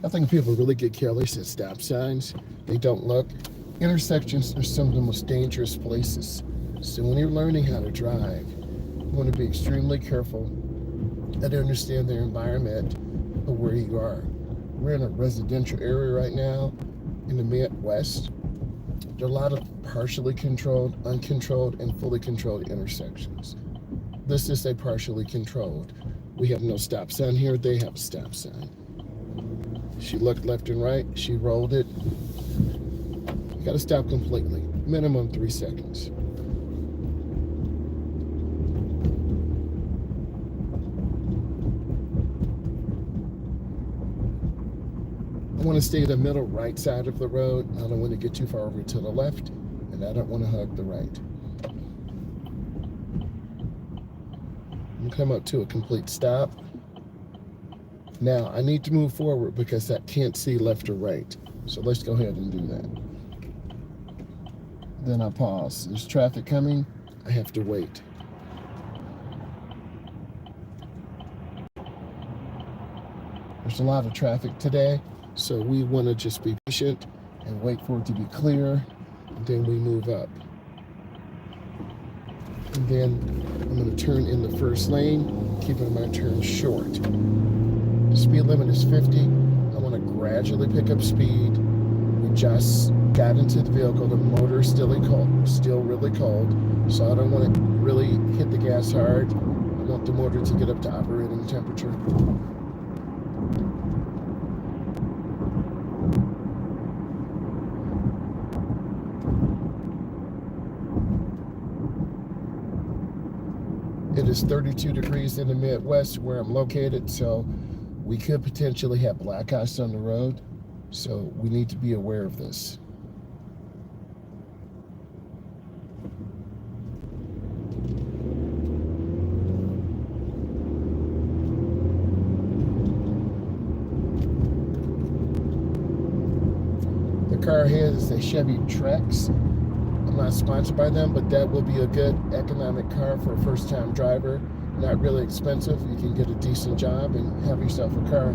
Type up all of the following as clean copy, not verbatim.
I think people really get careless at stop signs. They don't look. Intersections are some of the most dangerous places. So when you're learning how to drive, you want to be extremely careful and understand the environment of where you are. We're in a residential area right now in the Midwest. There are a lot of partially controlled, uncontrolled, and fully controlled intersections. This is a partially controlled. We have no stop sign here. They have a stop sign. She looked left and right. She rolled it. You got to stop completely. Minimum 3 seconds. I want to stay the middle right side of the road. I don't want to get too far over to the left, and I don't want to hug the right. I'm going to come up to a complete stop. Now, I need to move forward because I can't see left or right. So let's go ahead and do that. Then I pause. There's traffic coming. I have to wait. There's a lot of traffic today, so we want to just be patient and wait for it to be clear, and then we move up. And then I'm going to turn in the first lane, keeping my turn short. The speed limit is 50. I want to gradually pick up speed. We just got into the vehicle. The motor is still really cold, so I don't want to really hit the gas hard. I want the motor to get up to operating temperature. It is 32 degrees in the Midwest where I'm located, so we could potentially have black ice on the road, so we need to be aware of this. The car here is a Chevy Trax. I'm not sponsored by them, but that will be a good economic car for a first-time driver. Not really expensive. You can get a decent job and have yourself a car.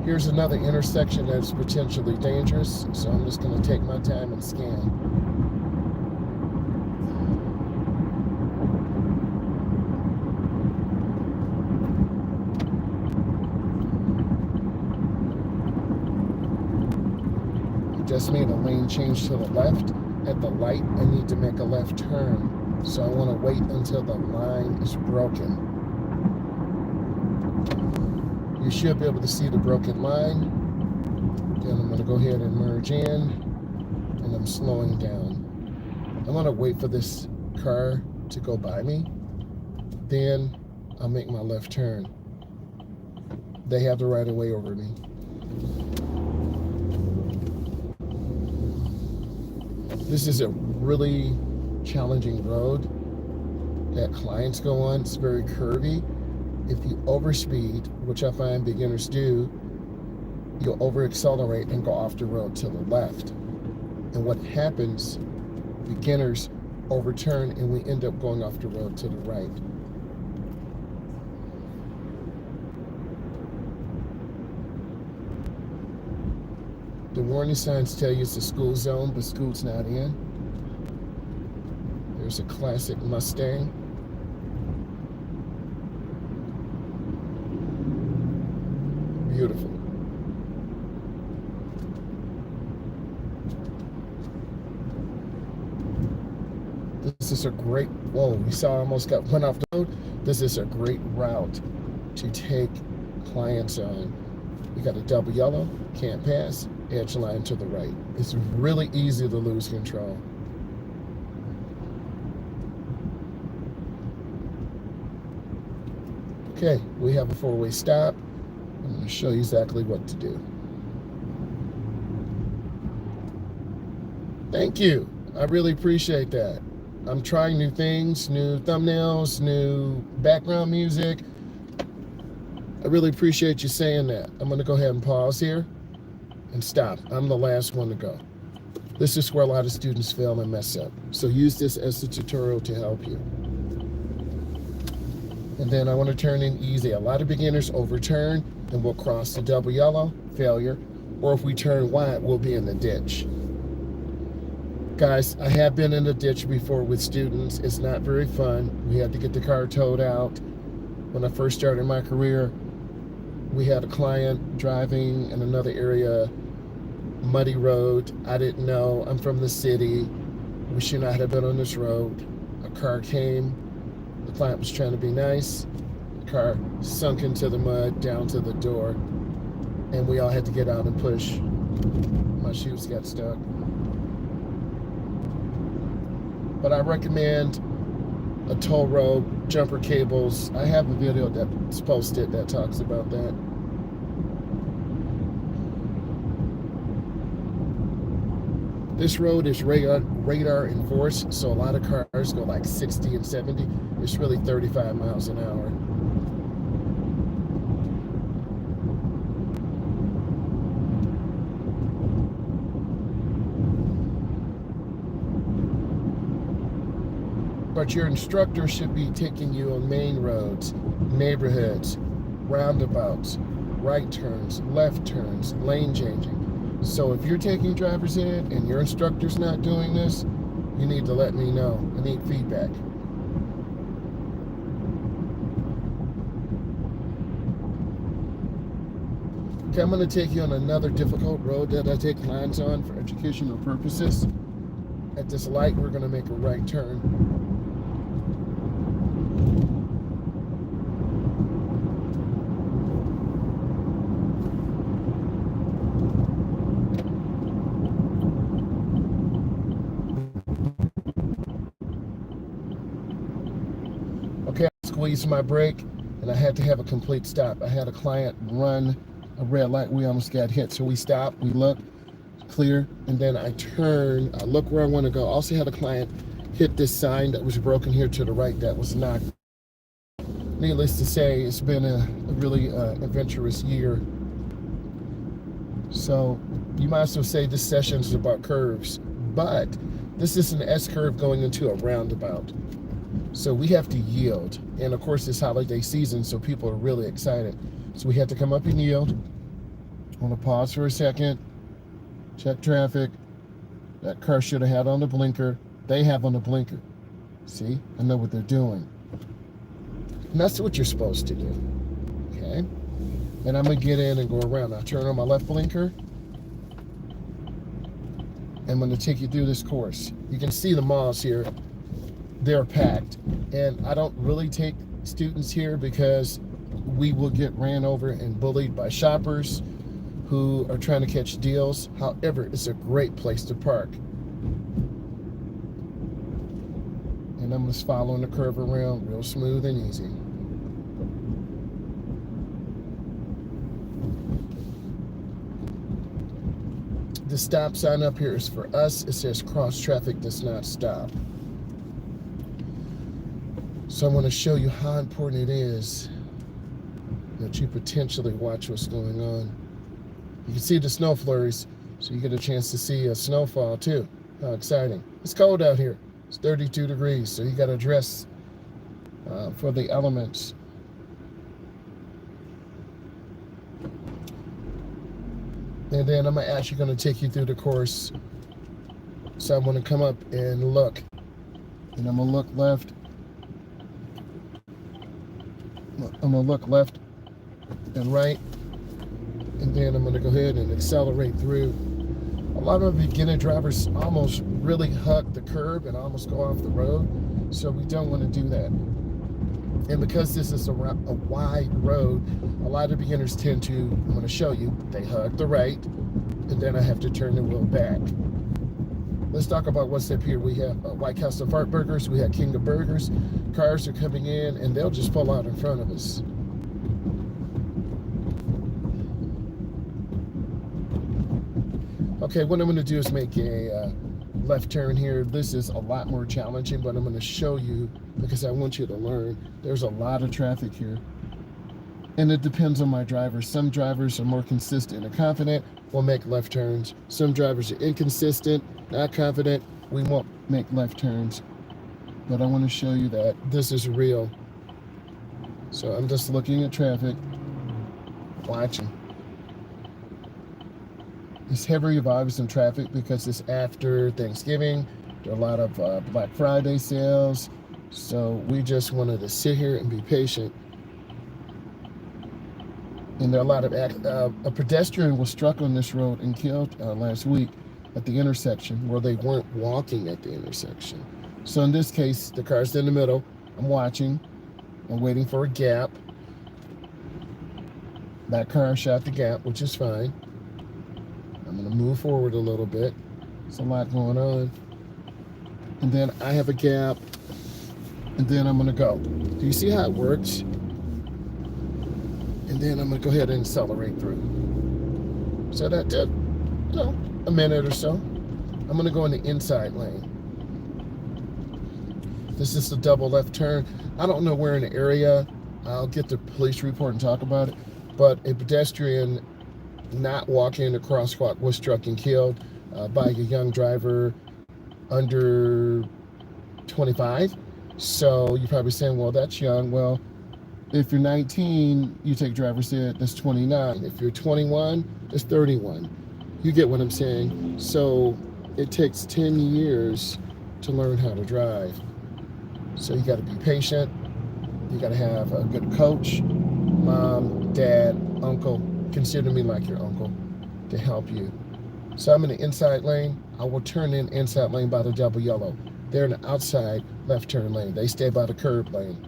Here's another intersection that is potentially dangerous, so I'm just going to take my time and scan. Just made a lane change to the left. At the light, I need to make a left turn. So I want to wait until the line is broken. You should be able to see the broken line. Then I'm going to go ahead and merge in, and I'm slowing down. I'm going to wait for this car to go by me. Then I'll make my left turn. They have the right of way over me. This is a really challenging road that clients go on. It's very curvy. If you overspeed, which I find beginners do, you'll over accelerate and go off the road to the left. And what happens, beginners overturn and we end up going off the road to the right. The warning signs tell you it's a school zone, but school's not in. There's a classic Mustang. Beautiful. This is a great, whoa, we saw I almost went off the road. This is a great route to take clients on. You got a double yellow, can't pass, edge line to the right. It's really easy to lose control. Okay, we have a four-way stop. I'm going to show you exactly what to do. Thank you. I really appreciate that. I'm trying new things, new thumbnails, new background music. I really appreciate you saying that. I'm going to go ahead and pause here and stop. I'm the last one to go. This is where a lot of students fail and mess up. So use this as a tutorial to help you. And then I want to turn in easy. A lot of beginners overturn and we'll cross the double yellow, failure. Or if we turn wide, we'll be in the ditch. Guys, I have been in the ditch before with students. It's not very fun. We had to get the car towed out. When I first started my career, we had a client driving in another area, muddy road. I didn't know. I'm from the city. We should not have been on this road. A car came. The client was trying to be nice. The car sunk into the mud, down to the door, and we all had to get out and push. My shoes got stuck. But I recommend a tow rope, jumper cables. I have a video that's posted that talks about that. This road is radar enforced, so a lot of cars go like 60 and 70. It's really 35 miles an hour. But your instructor should be taking you on main roads, neighborhoods, roundabouts, right turns, left turns, lane changing. So if you're taking driver's ed and your instructor's not doing this, you need to let me know. I need feedback. Okay, I'm going to take you on another difficult road that I take clients on for educational purposes. At this light, we're going to make a right turn. Okay, I squeezed my brake and I had to have a complete stop. I had a client run a red light. We almost got hit. So we stopped, we looked, clear, and then I turn, I look where I want to go. Also had a client hit this sign that was broken here to the right that was knocked. Needless to say, it's been a really adventurous year. So you might as well say this session is about curves, but this is an S curve going into a roundabout. So we have to yield. And of course, it's holiday season, so people are really excited. So we have to come up and yield. I want to pause for a second, check traffic. That car should have had on the blinker. They have on the blinker. See, I know what they're doing. And that's what you're supposed to do, okay? And I'm gonna get in and go around. I'll turn on my left blinker. I'm gonna take you through this course. You can see the malls here. They're packed. And I don't really take students here because we will get ran over and bullied by shoppers who are trying to catch deals. However, it's a great place to park. And I'm just following the curve around real smooth and easy. The stop sign up here is for us. It says cross traffic does not stop. So I'm going to show you how important it is that you potentially watch what's going on. You can see the snow flurries, so you get a chance to see a snowfall too. How exciting. It's cold out here. It's 32 degrees, so you got to dress for the elements. And then I'm actually going to take you through the course. So I'm going to come up and look. And I'm going to look left. I'm going to look left and right. And then I'm going to go ahead and accelerate through. A lot of beginner drivers almost really hug the curb and almost go off the road. So we don't want to do that. And because this is a wide road, a lot of beginners tend to, I'm going to show you, they hug the right, and then I have to turn the wheel back. Let's talk about what's up here. We have White Castle Fart Burgers. We have King of Burgers. Cars are coming in, and they'll just pull out in front of us. Okay, what I'm going to do is make a left turn here. This is a lot more challenging, but I'm going to show you because I want you to learn. There's a lot of traffic here. And it depends on my driver. Some drivers are more consistent and confident, will make left turns. Some drivers are inconsistent, not confident, we won't make left turns. But I want to show you that this is real. So I'm just looking at traffic, watching. It's heavy volumes in traffic because it's after Thanksgiving. There are a lot of Black Friday sales. So we just wanted to sit here and be patient. And there are a lot of a pedestrian was struck on this road and killed last week at the intersection where they weren't walking at the intersection. So in this case, the car's in the middle. I'm watching. I'm waiting for a gap. That car shot the gap, which is fine. I'm going to move forward a little bit. There's a lot going on. And then I have a gap. And then I'm going to go. Do you see how it works? And then I'm going to go ahead and accelerate through. So that took, a minute or so. I'm going to go in the inside lane. This is the double left turn. I don't know where in the area. I'll get the police report and talk about it. But a pedestrian not walking in the crosswalk was struck and killed by a young driver under 25. So you're probably saying, well, that's young. Well, if you're 19, you take driver's ed, that's 29. If you're 21, it's 31. You get what I'm saying? So it takes 10 years to learn how to drive. So you got to be patient. You got to have a good coach, mom, dad, uncle. Consider me like your uncle to help you. So I'm in the inside lane. I will turn in inside lane by the double yellow. They're in the outside left turn lane. They stay by the curb lane.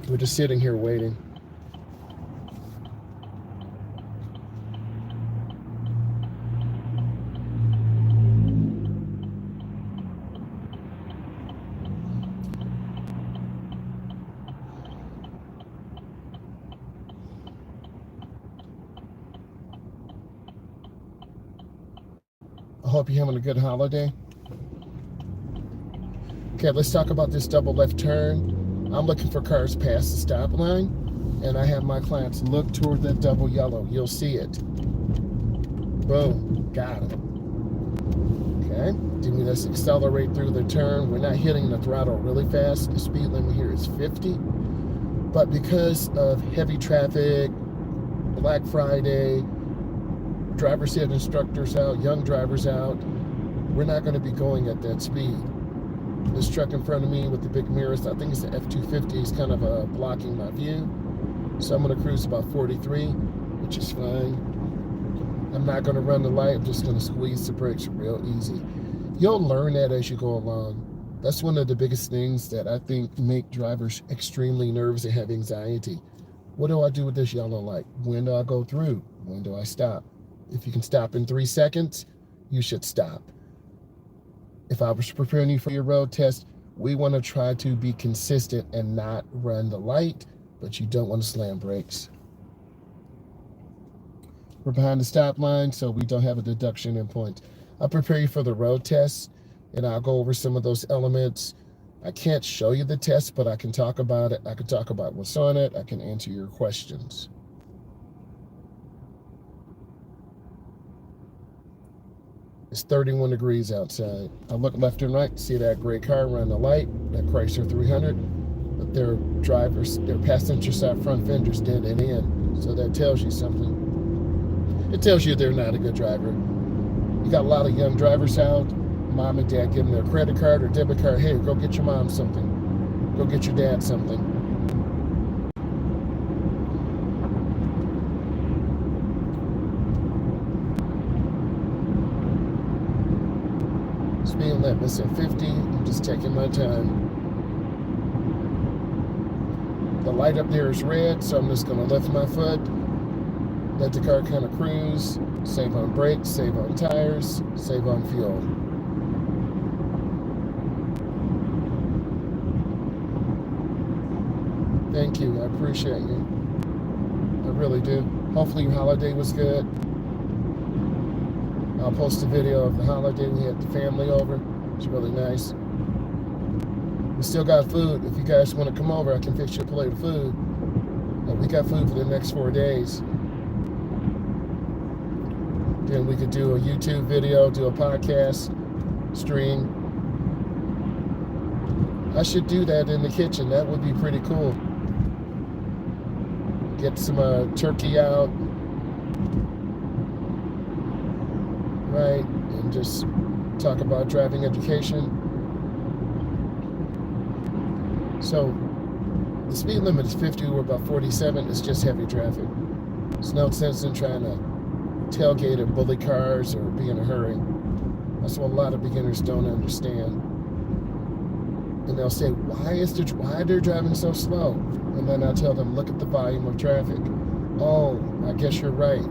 We're just sitting here waiting. I hope you're having a good holiday. Okay, let's talk about this double left turn. I'm looking for cars past the stop line, and I have my clients look toward that double yellow. You'll see it. Boom, got it. Okay, do we just accelerate through the turn? We're not hitting the throttle really fast. The speed limit here is 50. But because of heavy traffic, Black Friday, driver's ed instructors out, young drivers out, we're not going to be going at that speed. This truck in front of me with the big mirrors, I think it's the F-250, is kind of blocking my view. So I'm going to cruise about 43, which is fine. I'm not going to run the light. I'm just going to squeeze the brakes real easy. You'll learn that as you go along. That's one of the biggest things that I think make drivers extremely nervous and have anxiety. What do I do with this yellow light? When do I go through? When do I stop? If you can stop in 3 seconds, you should stop. If I was preparing you for your road test, we want to try to be consistent and not run the light, but you don't want to slam brakes. We're behind the stop line, so we don't have a deduction in points. I'll prepare you for the road test, and I'll go over some of those elements. I can't show you the test, but I can talk about it. I can talk about what's on it. I can answer your questions. It's 31 degrees outside. I look left and right, see that gray car run the light, that Chrysler 300, but their passenger side front fenders did it in. So that tells you something. It tells you they're not a good driver. You got a lot of young drivers out, mom and dad giving their credit card or debit card, hey, go get your mom something. Go get your dad something. Speed limit is at 50. I'm just taking my time. The light up there is red, so I'm just going to lift my foot, let the car kind of cruise, save on brakes, save on tires, save on fuel. Thank you. I appreciate you. I really do. Hopefully your holiday was good. I'll post a video of the holiday. We had the family over. It's really nice. We still got food. If you guys want to come over, I can fix you a plate of food. We got food for the next 4 days. Then we could do a YouTube video, do a podcast, stream. I should do that in the kitchen. That would be pretty cool. Get some turkey out, right? And just talk about driving education. So the speed limit is 50, we're about 47. It's just heavy traffic. There's no sense in trying to tailgate or bully cars or be in a hurry. That's what a lot of beginners don't understand. And they'll say, why they're driving so slow? And then I'll tell them, look at the volume of traffic. Oh, I guess you're right.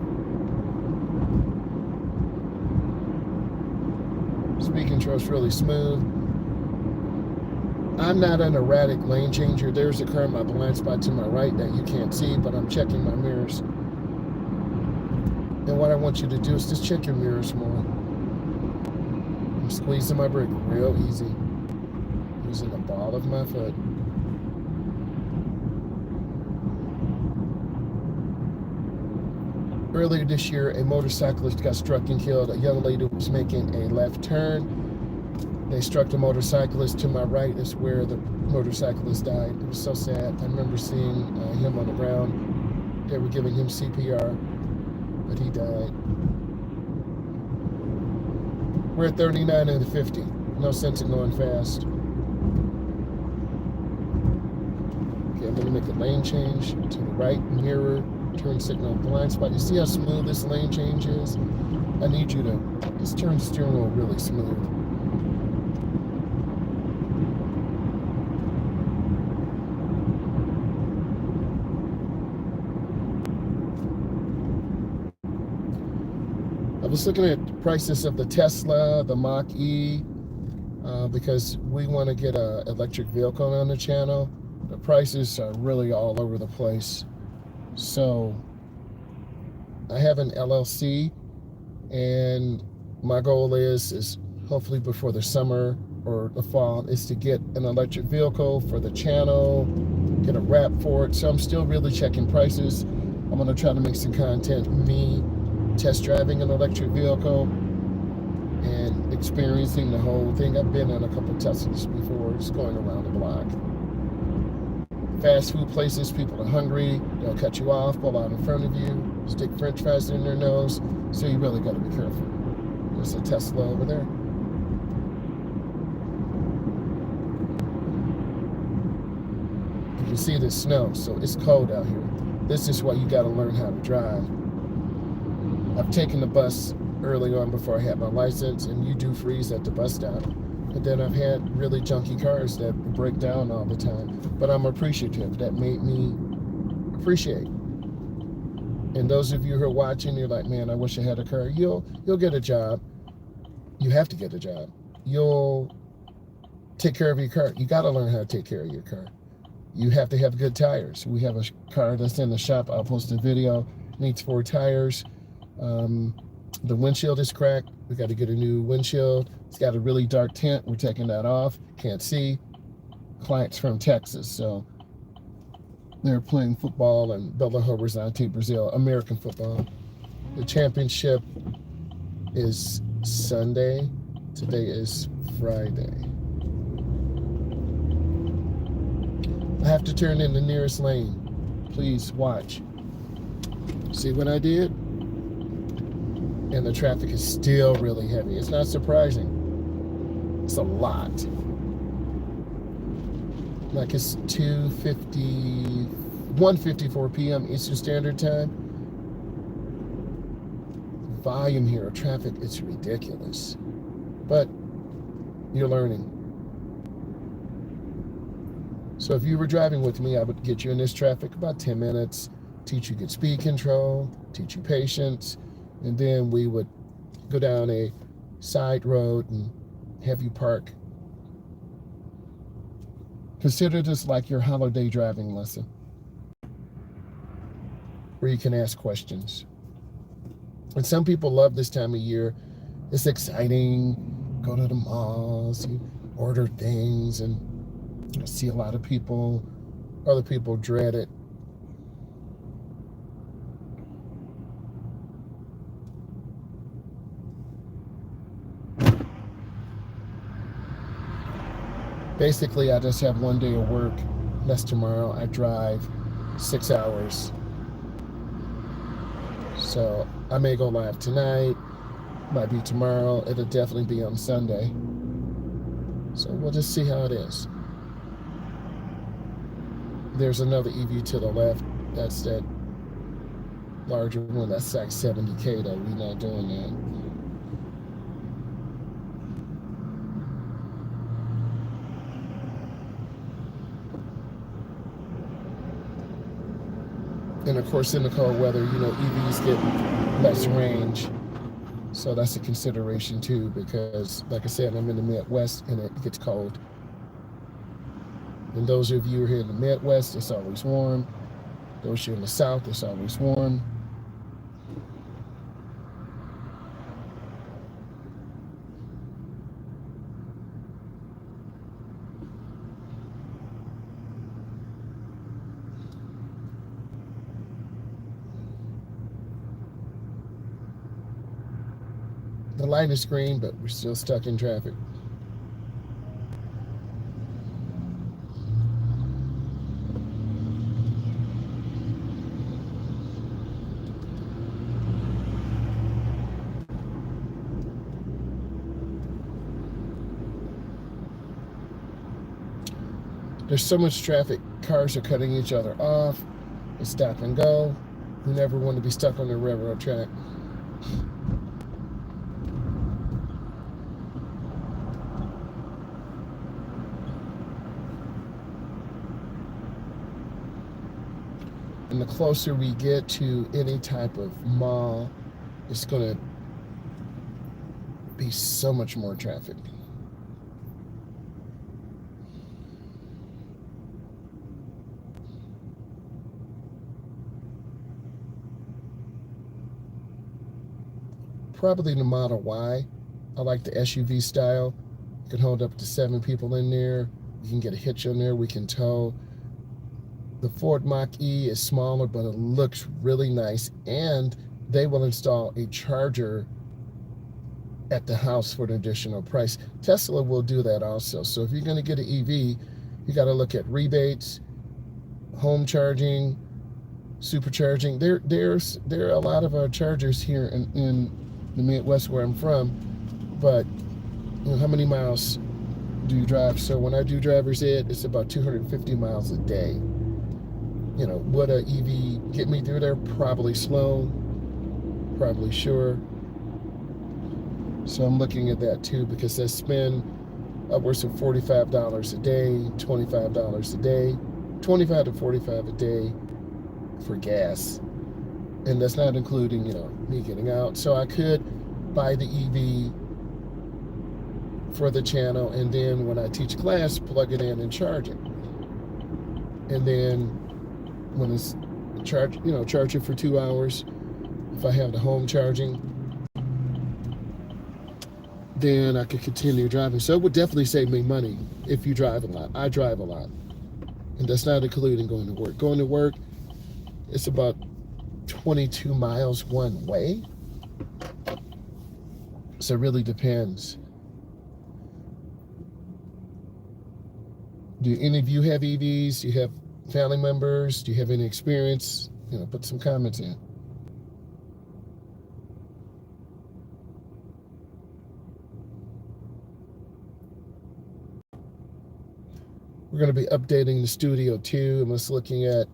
Speed control is really smooth. I'm not an erratic lane changer. There's a car in my blind spot to my right that you can't see, but I'm checking my mirrors. And what I want you to do is just check your mirrors more. I'm squeezing my brake real easy, using the ball of my foot. Earlier this year, a motorcyclist got struck and killed. A young lady was making a left turn. They struck the motorcyclist to my right. Is where the motorcyclist died. It was so sad. I remember seeing him on the ground. They were giving him CPR, but he died. We're at 39 and 50. No sense in going fast. Okay, I'm going to make a lane change to the right, mirror, turn signal, blind spot. You see how smooth this lane change is? I need you to just turn the steering wheel really smooth. I was looking at the prices of the Tesla, the Mach-E, because we want to get an electric vehicle on the channel. The prices are really all over the place. So I have an LLC, and my goal is hopefully before the summer or the fall is to get an electric vehicle for the channel, get a wrap for it. So I'm still really checking prices. I'm going to try to make some content, me test driving an electric vehicle and experiencing the whole thing. I've been in a couple Teslas before, just going around the block. Fast food places, people are hungry, they'll cut you off, pull out in front of you, stick french fries in their nose, so you really got to be careful. There's a Tesla over there. You can see the snow, so it's cold out here. This is why you got to learn how to drive. I've taken the bus early on before I had my license, and you do freeze at the bus stop. And then I've had really junky cars that break down all the time. But I'm appreciative. That made me appreciate. And those of you who are watching, you're like, man, I wish I had a car. You'll get a job. You have to get a job. You'll take care of your car. You got to learn how to take care of your car. You have to have good tires. We have a car that's in the shop. I'll post a video. Needs 4 tires. The windshield is cracked. We got to get a new windshield. It's got a really dark tint. We're taking that off. Can't see. Clients from Texas, so they're playing football in Belo Horizonte, Brazil, American football. The championship is Sunday. Today is Friday. I have to turn in the nearest lane. Please watch. See what I did? And the traffic is still really heavy. It's not surprising. It's a lot. Like it's 1:54 p.m. Eastern Standard Time. The volume here of traffic, it's ridiculous. But you're learning. So if you were driving with me, I would get you in this traffic about 10 minutes, teach you good speed control, teach you patience, and then we would go down a side road and have you park. Consider this like your holiday driving lesson, where you can ask questions. And some people love this time of year. It's exciting. Go to the malls, you order things, and I see a lot of people. Other people dread it. Basically, I just have one day of work. That's tomorrow. I drive 6 hours. So I may go live tonight, might be tomorrow. It'll definitely be on Sunday. So we'll just see how it is. There's another EV to the left. That's that larger one. That's like 70K though. We're not doing that. And of course, in the cold weather, EVs get less range. So that's a consideration too, because like I said, I'm in the Midwest and it gets cold. And those of you who are here in the Midwest, it's always warm. Those here in the South, it's always warm. The light is green, but we're still stuck in traffic. There's so much traffic. Cars are cutting each other off. It's stop and go. We never want to be stuck on the railroad track. And the closer we get to any type of mall, it's going to be so much more traffic. Probably the Model Y. I like the SUV style. You can hold up to 7 people in there. You can get a hitch on there. We can tow. The Ford Mach-E is smaller, but it looks really nice. And they will install a charger at the house for an additional price. Tesla will do that also. So if you're going to get an EV, you got to look at rebates, home charging, supercharging. There are a lot of chargers here in the Midwest where I'm from, but how many miles do you drive? So when I do driver's ed, it's about 250 miles a day. Would an EV get me through there? Probably slow, probably sure. So I'm looking at that too, because they spend upwards of $45 a day, $25 a day, $25 to $45 a day for gas. And that's not including, me getting out. So I could buy the EV for the channel, and then when I teach class, plug it in and charge it. And then when it's charge it for 2 hours. If I have the home charging, then I could continue driving. So it would definitely save me money if you drive a lot. I drive a lot. And that's not including going to work. Going to work, it's about 22 miles one way. So it really depends. Do any of you have EVs? Do you have family members? Do you have any experience? Put some comments in. We're going to be updating the studio too. I'm just looking at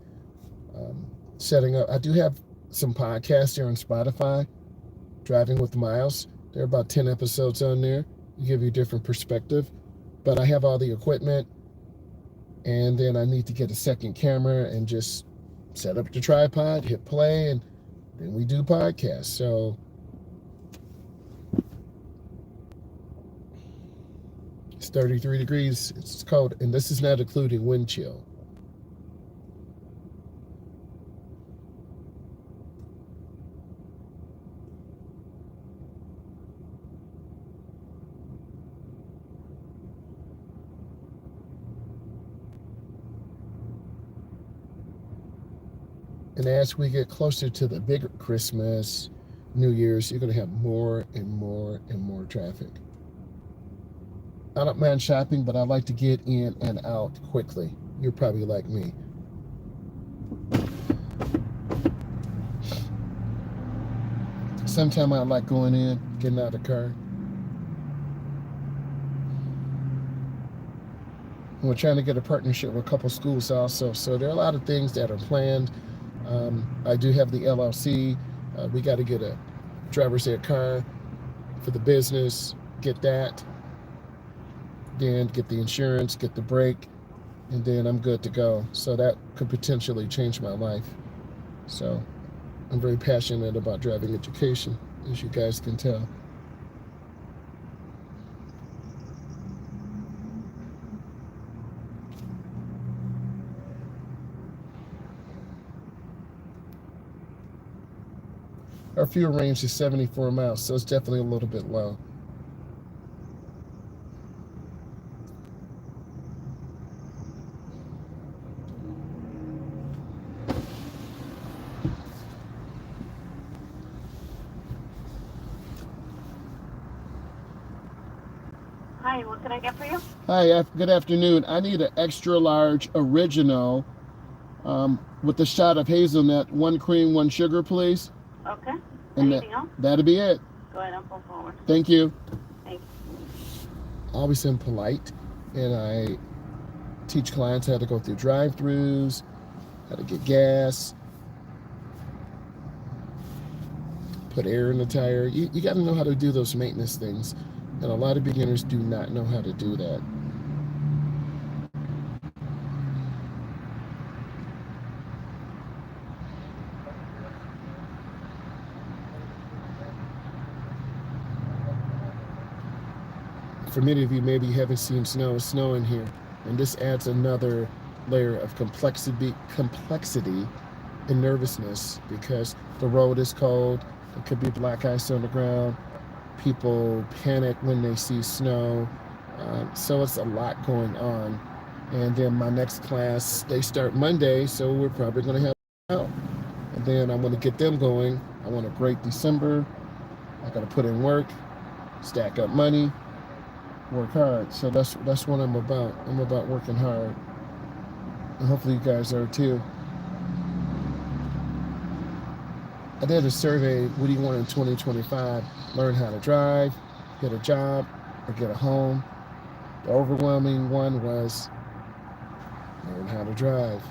setting up. I do have some podcasts here on Spotify, Driving with Myles. There are about 10 episodes on there. You give you a different perspective. But I have all the equipment, and then I need to get a second camera and just set up the tripod, hit play, and then we do podcasts. So it's 33 degrees. It's cold, and this is not including wind chill. And as we get closer to the bigger Christmas, New Year's, you're going to have more and more and more traffic. I don't mind shopping, but I like to get in and out quickly. You're probably like me. Sometimes I like going in, getting out of the car. And we're trying to get a partnership with a couple schools also. So there are a lot of things that are planned. I do have the LLC. We got to get a driver's ed car for the business, get that, then get the insurance, get the brake, and then I'm good to go. So that could potentially change my life. So I'm very passionate about driving education, as you guys can tell. Our fuel range is 74 miles, so it's definitely a little bit low. Hi, what can I get for you? Hi, good afternoon. I need an extra large original with a shot of hazelnut, 1 cream, 1 sugar, please. Okay. And Anything else? That'll be it. Go ahead and pull forward. Thank you. Thank you. Always am polite, and I teach clients how to go through drive-throughs, how to get gas, put air in the tire. You got to know how to do those maintenance things, and a lot of beginners do not know how to do that. For many of you, maybe you haven't seen snow in here, and this adds another layer of complexity and nervousness because the road is cold. There could be black ice on the ground. People panic when they see snow. So it's a lot going on. And then my next class, they start Monday, so we're probably going to have out. And then I'm going to get them going. I want a great December. I got to put in work, stack up money, work hard. So that's what I'm about. I'm about working hard. And hopefully you guys are too. I did a survey, what do you want in 2025? Learn how to drive, get a job, or get a home. The overwhelming one was learn how to drive.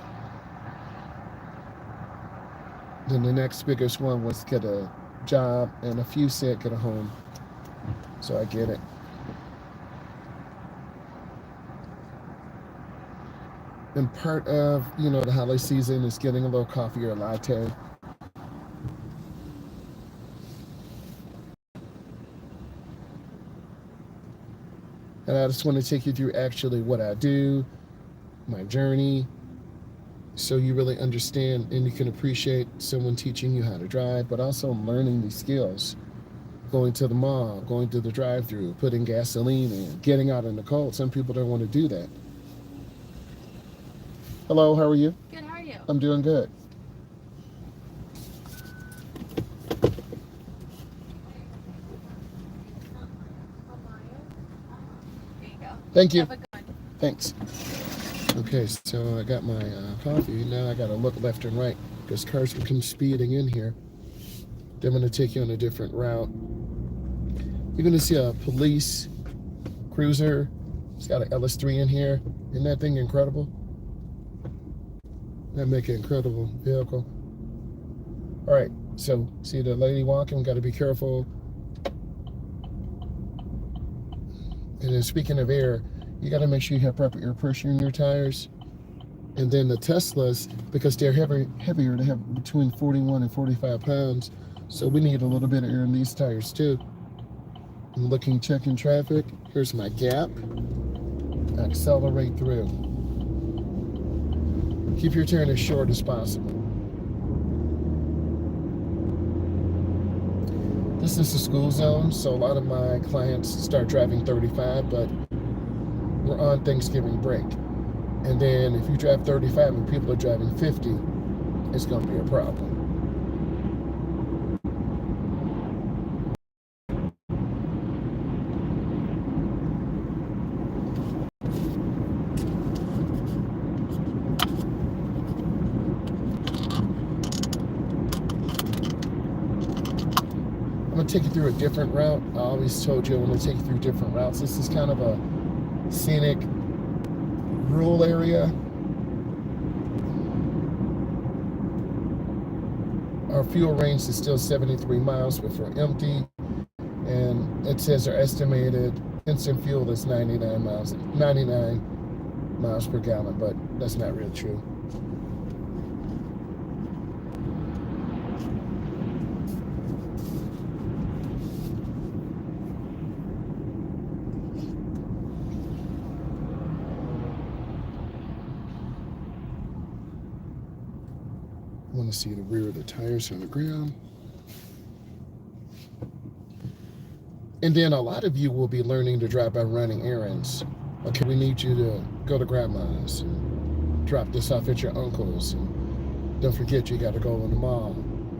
Then the next biggest one was get a job, and a few said get a home. So I get it. And part of, the holiday season is getting a little coffee or a latte. And I just want to take you through actually what I do, my journey, so you really understand and you can appreciate someone teaching you how to drive, but also learning these skills. Going to the mall, going to the drive-thru, putting gasoline in, getting out in the cold. Some people don't want to do that. Hello, how are you? Good, how are you? I'm doing good. There you go. Thank you. Have a good one. Thanks. Okay, so I got my coffee. Now I got to look left and right because cars will come speeding in here. They're going to take you on a different route. You're going to see a police cruiser. It's got an LS3 in here. Isn't that thing incredible? That make an incredible vehicle. All right, so see the lady walking, got to be careful. And then speaking of air, you got to make sure you have proper air pressure in your tires. And then the Teslas, because they're heavier, they have between 41 and 45 pounds. So we need a little bit of air in these tires too. I'm looking, checking traffic. Here's my gap. Accelerate through. Keep your turn as short as possible. This is the school zone, so a lot of my clients start driving 35, but we're on Thanksgiving break. And then if you drive 35 and people are driving 50, it's going to be a problem. take you through a different route. I always told you I want to take you through different routes. This is kind of a scenic, rural area. Our fuel range is still 73 miles, but we're empty. And it says our estimated instant fuel is 99 miles per gallon, but that's not really true. I want to see the rear of the tires on the ground. And then a lot of you will be learning to drive by running errands. Okay, we need you to go to grandma's and drop this off at your uncle's. And don't forget you got to go in the mall.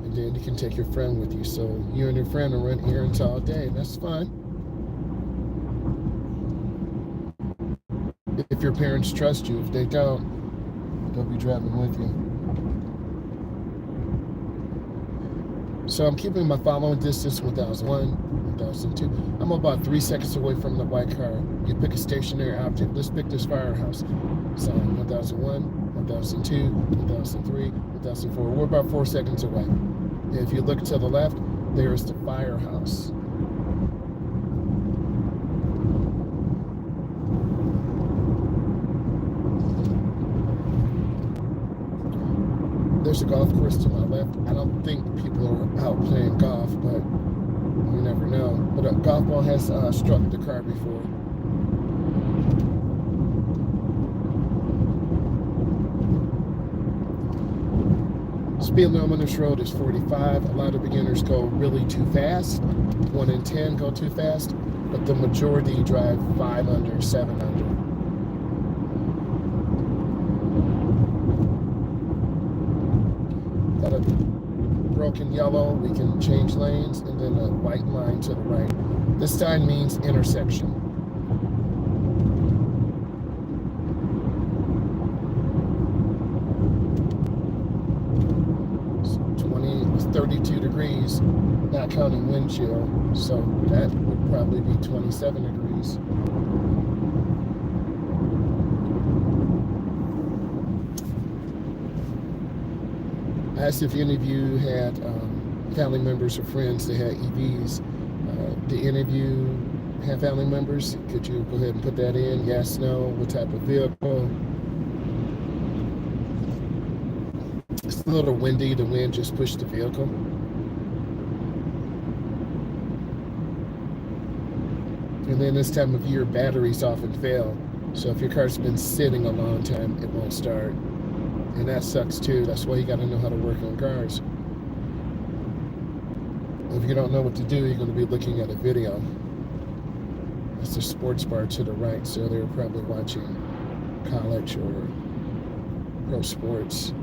And then you can take your friend with you. So you and your friend will run errands all day. That's fun. If your parents trust you. If they don't, they'll be driving with you. So I'm keeping my following distance 1001, 1002. I'm about 3 seconds away from the white car. You pick a stationary object. Let's pick this firehouse. So 1001, 1002, 1003, 1004. We're about 4 seconds away. If you look to the left, there's the firehouse. There's a golf course to my left. I don't think people are out playing golf, but you never know. But a golf ball has struck the car before. Speed limit on this road is 45. A lot of beginners go really too fast. 1 in 10 go too fast, but the majority drive 5 under, 7 under. Got a broken yellow, we can change lanes, and then a white line to the right. This sign means intersection. It's 32 degrees, not counting wind chill, so that would probably be 27 degrees. I asked if any of you had family members or friends that had EVs. Do any of you have family members? Could you go ahead and put that in? Yes, no, what type of vehicle? It's a little windy, the wind just pushed the vehicle. And then this time of year, batteries often fail. So if your car's been sitting a long time, it won't start. And that sucks too. That's why you got to know how to work on cars. If you don't know what to do, you're going to be looking at a video. That's the sports bar to the right, so they're probably watching college or pro sports.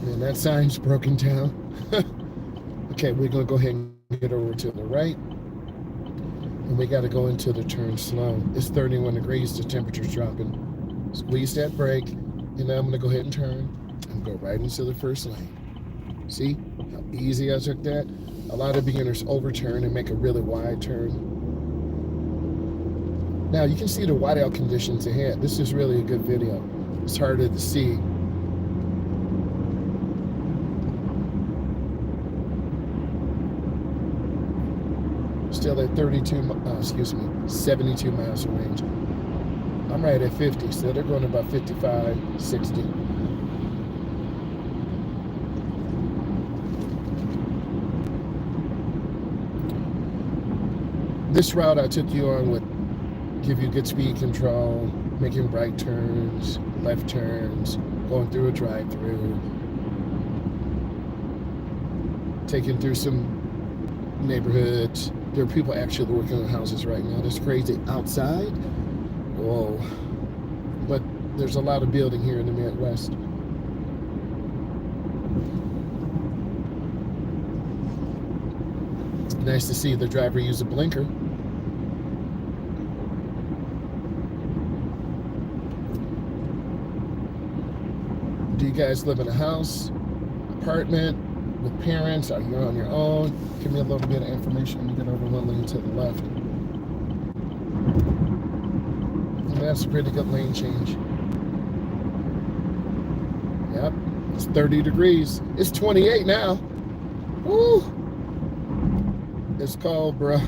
And that sign's broken down. Okay, we're going to go ahead and get over to the right. And we got to go into the turn slow. It's 31 degrees, the temperature's dropping. Squeeze that brake. And now I'm going to go ahead and turn and go right into the first lane. See how easy I took that? A lot of beginners overturn and make a really wide turn. Now you can see the whiteout conditions ahead. This is really a good video. It's harder to see. Still at 72 miles of range. I'm right at 50, so they're going about 55, 60. This route I took you on would give you good speed control, making right turns, left turns, going through a drive-through, taking through some neighborhoods. There are people actually working on houses right now. That's crazy. Outside, whoa. But there's a lot of building here in the Midwest. Nice to see the driver use a blinker. Do you guys live in a house, apartment, with parents? Are you on your own? Give me a little bit of information when you get over one lane to the left. And that's a pretty good lane change. Yep, it's 30 degrees. It's 28 now. Woo! It's cold, bruh.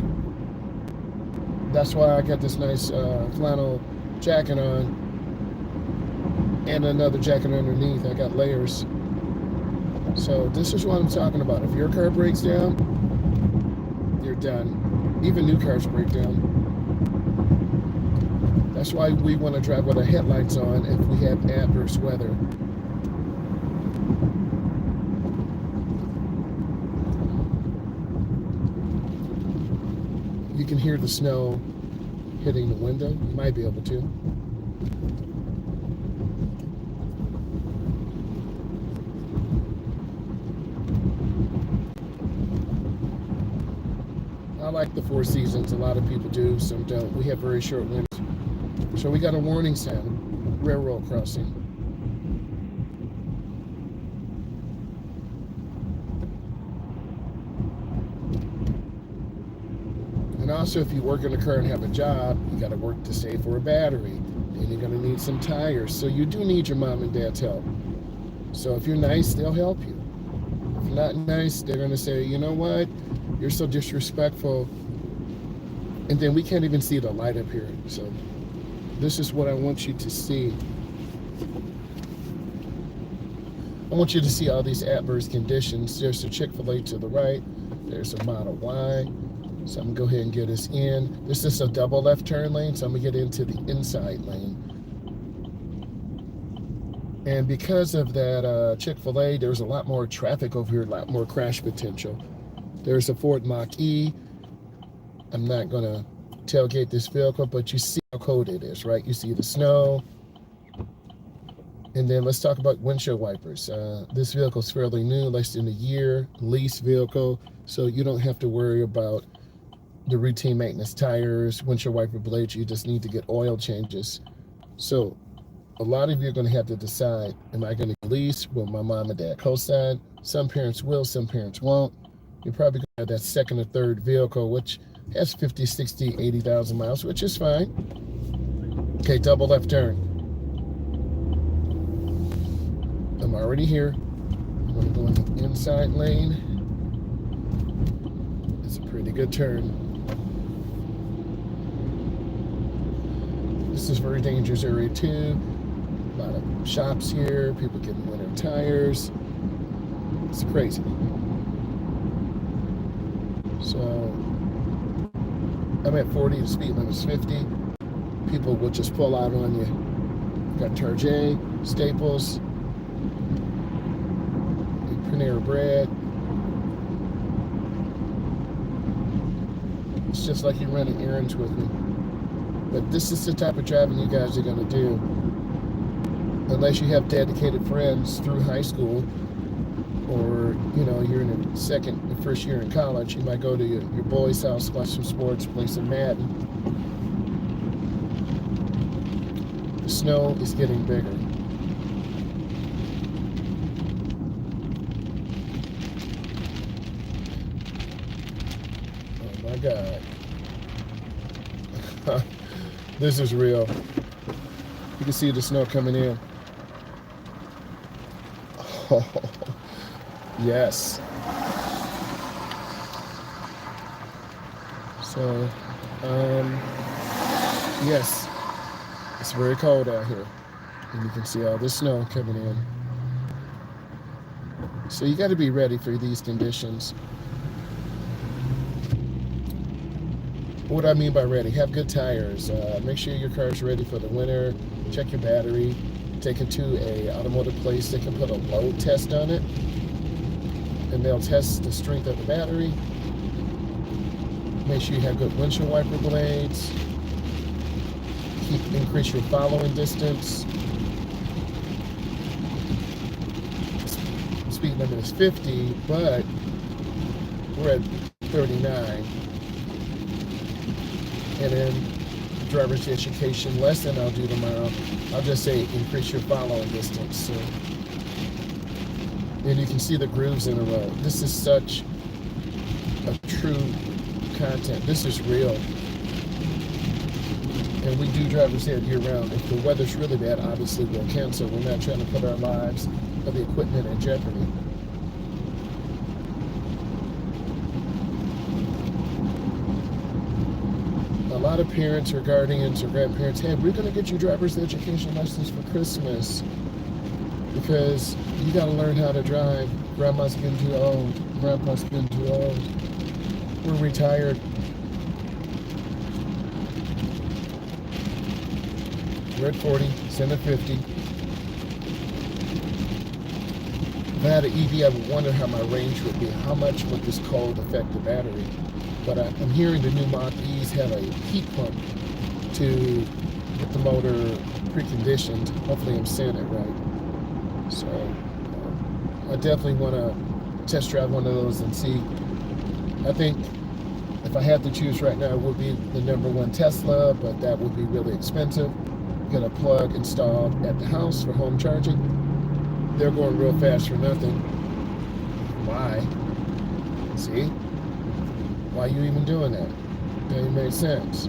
That's why I got this nice flannel jacket on and another jacket underneath. I got layers. So this is what I'm talking about. If your car breaks down, you're done. Even new cars break down. That's why we want to drive with our headlights on if we have adverse weather. You can hear the snow hitting the window. You might be able to. I like the 4 seasons. A lot of people do, some don't. We have very short winters. So we got a warning sign, railroad crossing. And also, if you work in a car and have a job, you got to work to save for a battery. And you're going to need some tires. So you do need your mom and dad's help. So if you're nice, they'll help you. If you're not nice, they're going to say, you know what? You're so disrespectful. And then we can't even see the light up here. So this is what I want you to see. I want you to see all these adverse conditions. There's a Chick-fil-A to the right. There's a Model Y. So I'm going to go ahead and get us in. This is a double left turn lane, so I'm going to get into the inside lane. And because of that Chick-fil-A, there's a lot more traffic over here, a lot more crash potential. There's a Ford Mach-E. I'm not going to tailgate this vehicle, but you see how cold it is, right? You see the snow. And then let's talk about windshield wipers. This vehicle is fairly new, less than a year, lease vehicle, so you don't have to worry about the routine maintenance, tires, windshield wiper blades. You just need to get oil changes. So a lot of you are going to have to decide, am I going to lease? Will my mom and dad co-sign? Some parents will, some parents won't. You're probably going to have that second or third vehicle, which has 50, 60, 80,000 miles, which is fine. Okay, double left turn. I'm already here. I'm going to go in the inside lane. It's a pretty good turn. This is a very dangerous area too. A lot of shops here, people getting winter tires. It's crazy. So I'm at 40, the speed limit is 50. People will just pull out on you. Got Target, Staples, Panera Bread. It's just like you're running errands with me. But this is the type of driving you guys are going to do. Unless you have dedicated friends through high school, or you're in the second and first year in college, you might go to your boy's house, watch some sports, play some Madden. The snow is getting bigger. Oh my God. This is real. You can see the snow coming in. Oh, yes. So, yes, it's very cold out here. And you can see all this snow coming in. So you got to be ready for these conditions. What I mean by ready, have good tires. Make sure your car is ready for the winter. Check your battery. Take it to a automotive place. They can put a load test on it, and they'll test the strength of the battery. Make sure you have good windshield wiper blades. Increase your following distance. The speed limit is 50, but we're at 39. And then driver's education lesson I'll do tomorrow. I'll just say increase your following distance. So And you can see the grooves in the road. This is such a true content. This is real. And we do drivers ed year round. If the weather's really bad, obviously we'll cancel. We're not trying to put our lives or the equipment in jeopardy. A lot of parents or guardians or grandparents, hey, we're going to get you driver's education lessons for Christmas because you got to learn how to drive. Grandma's getting too old. Grandpa's getting too old. We're retired. We're at 40, send at 50. If I had an EV, I would wonder how my range would be. How much would this cold affect the battery? But I'm hearing the new Mach-E's have a heat pump to get the motor preconditioned. Hopefully I'm saying it right. So I definitely want to test drive one of those and see. I think if I had to choose right now, it would be the #1 Tesla, but that would be really expensive. Get a plug installed at the house for home charging. They're going real fast for nothing. Why? See? Why are you even doing that? That didn't make sense.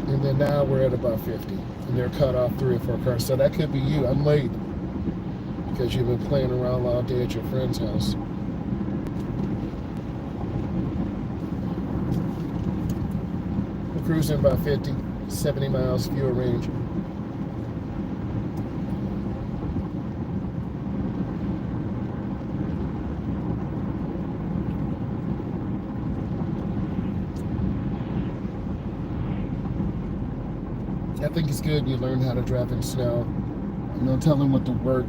And then now we're at about 50. And they're cut off 3 or 4 cars. So that could be you. I'm late because you've been playing around all day at your friend's house. We're cruising about 50, 70 miles fuel range. I think it's good you learn how to drive in snow. No telling what the work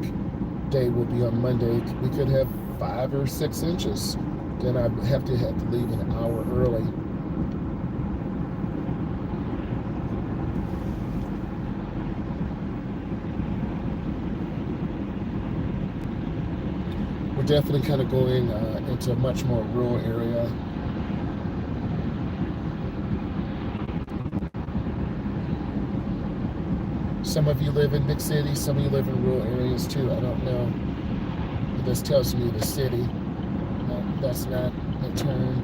day will be on Monday. We could have 5 or 6 inches. Then I'd have to leave an hour early. We're definitely kind of going into a much more rural area. Some of you live in big cities, some of you live in rural areas too. I don't know. But this tells me the city. No, that's not a turn.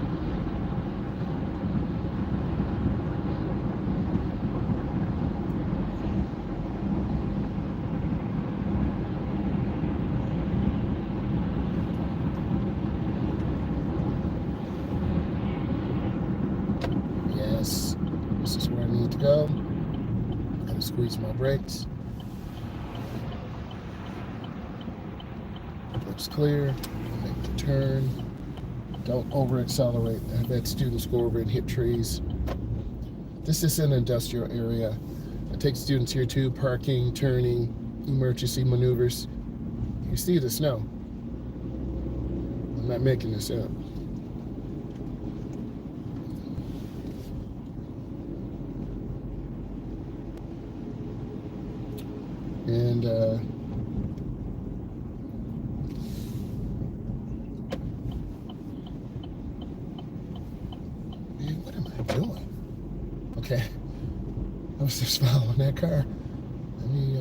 Yes, this is where I need to go. Gotta squeeze my brakes. Looks clear. Make the turn. Don't over accelerate. I've had students go over and hit trees. This is an industrial area. I take students here too, parking, turning, emergency maneuvers. You see the snow. I'm not making this up. And man, what am I doing? Okay, I was just following that car. Let me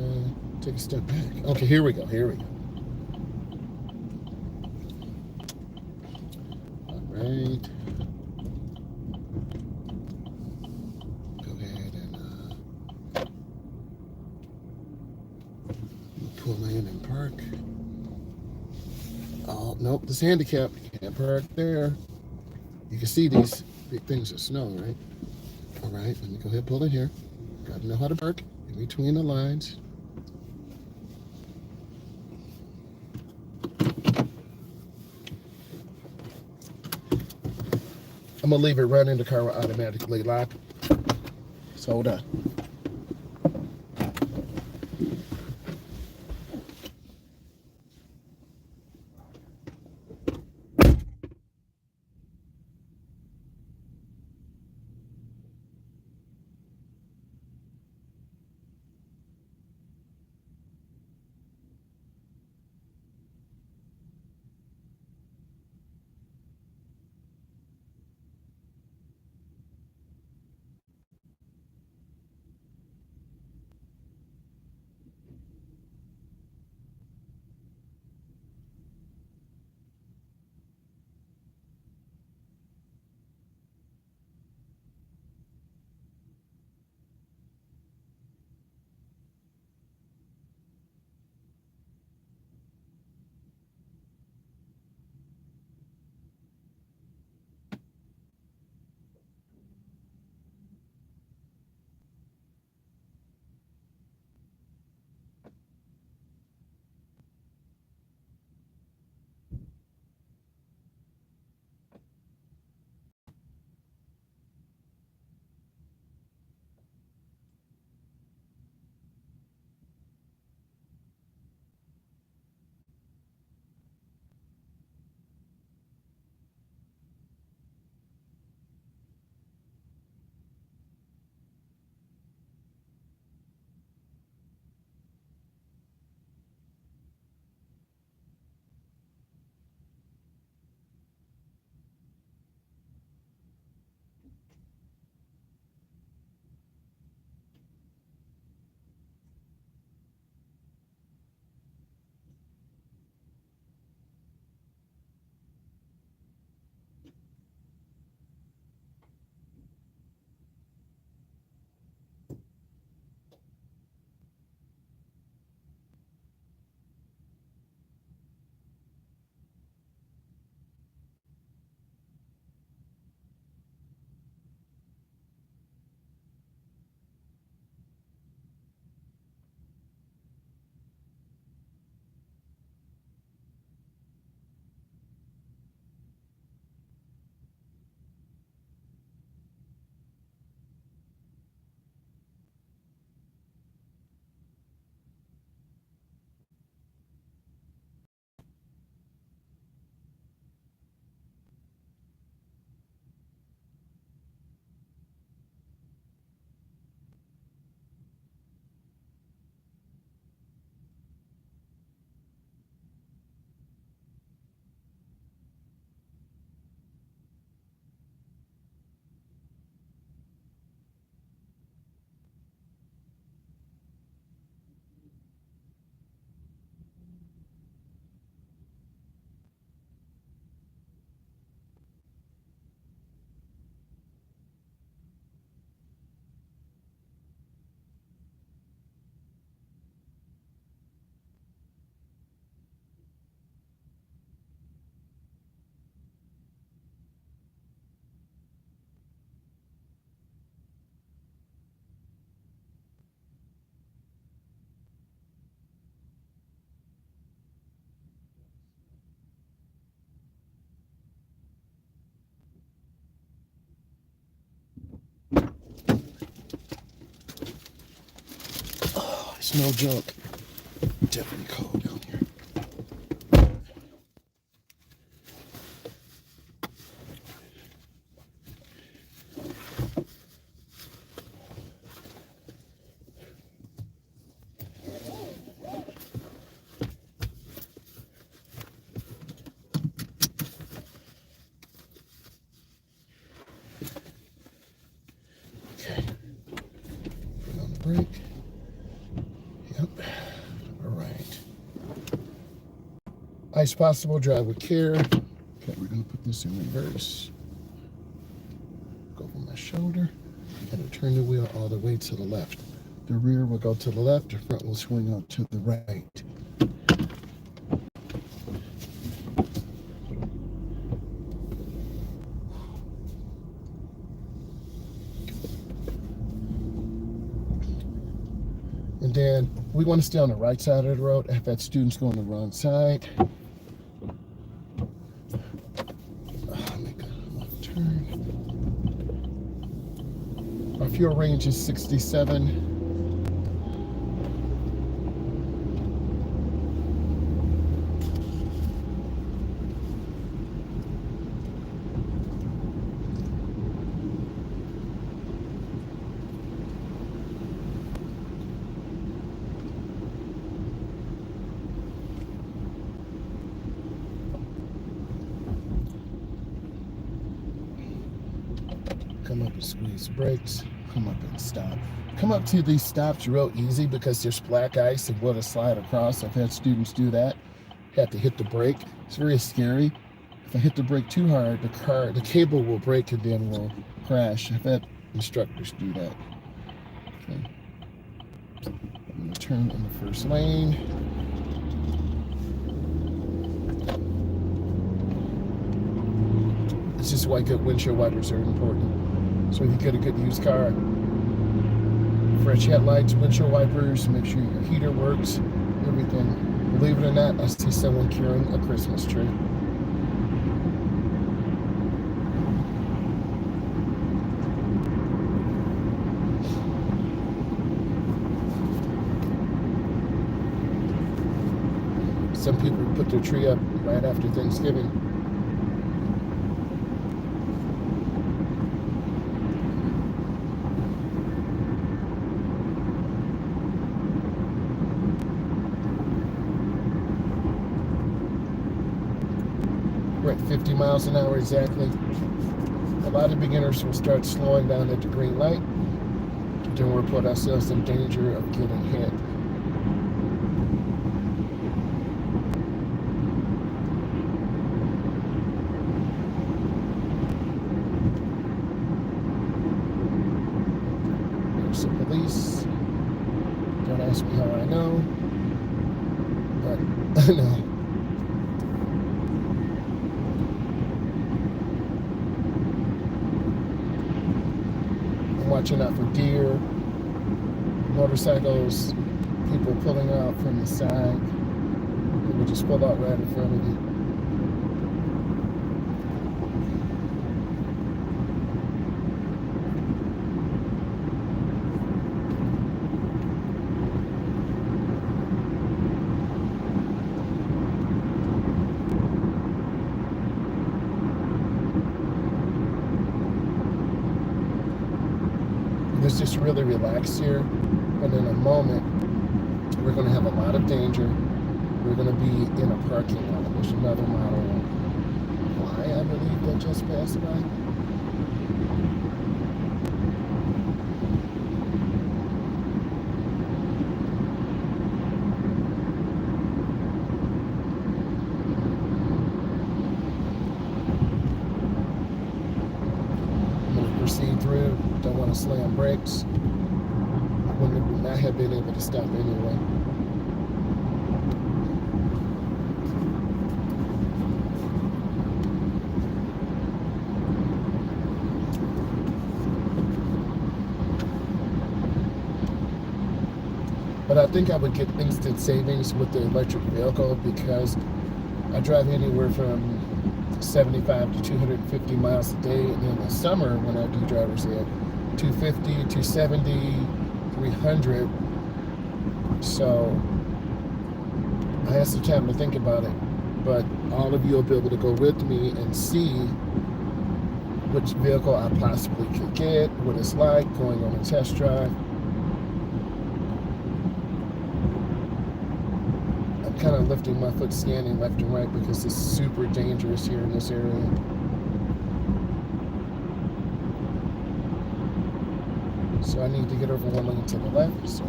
take a step back. Okay, here we go. Here we go. All right. Go ahead and pull in and park. Oh, nope, this handicap. You can't park there. You can see these big things of snow, right? All right, let me go ahead and pull in here. Got to know how to park in between the lines. I'm going to leave it running. The car will automatically lock. So hold on. It's no joke. Definitely cold down here. Okay. Put on the brake. Yep. All right. Ice possible, drive with care. Okay, we're gonna put this in reverse. Go over my shoulder and turn the wheel all the way to the left. The rear will go to the left, the front will swing out to the right. And then we want to stay on the right side of the road. I've had students go on the wrong side. Make a left turn. Our fuel range is 67. Come up and squeeze brakes. Come up and stop. Come up to these stops real easy because there's black ice and we'll slide across. I've had students do that. Have to hit the brake. It's very scary. If I hit the brake too hard, the cable will break and then will crash. I've had instructors do that. Okay. I'm going to turn in the first lane. This is why good windshield wipers are important. So if you get a good used car, fresh headlights, windshield wipers, make sure your heater works, everything. Believe it or not, I see someone carrying a Christmas tree. Some people put their tree up right after Thanksgiving. We're at 50 miles an hour exactly. A lot of beginners will start slowing down at the green light. Then we'll put ourselves in danger of getting hit. There's some police. Don't ask me how I know, but I know. Watching out for deer, motorcycles, people pulling out from the side. People just pull out right in front of you. It's just really relaxed here, and in a moment we're going to have a lot of danger. We're going to be in a parking lot. There's another model Y, I believe, that just passed by. I'm going to proceed through. Don't want to slam brakes. I would not have been able to stop anyway. But I think I would get instant savings with the electric vehicle because I drive anywhere from 75 to 250 miles a day, and in the summer when I do driver's ed, 250, 270, 300. So I had some time to think about it. But all of you will be able to go with me and see which vehicle I possibly could get, what it's like going on a test drive. I'm kind of lifting my foot, scanning left and right because it's super dangerous here in this area. So I need to get over one lane to the left, so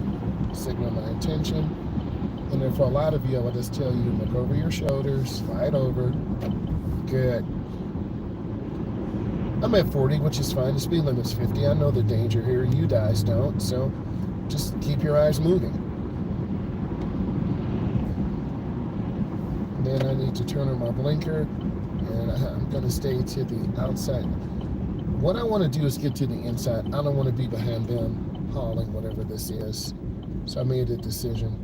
signal my intention. And then for a lot of you, I would just tell you, look over your shoulders, slide over. Good. I'm at 40, which is fine. The speed limit's 50. I know the danger here. You guys don't, so just keep your eyes moving. Then I need to turn on my blinker, and I'm going to stay to the outside. What I want to do is get to the inside. I don't want to be behind them hauling whatever this is. So I made a decision.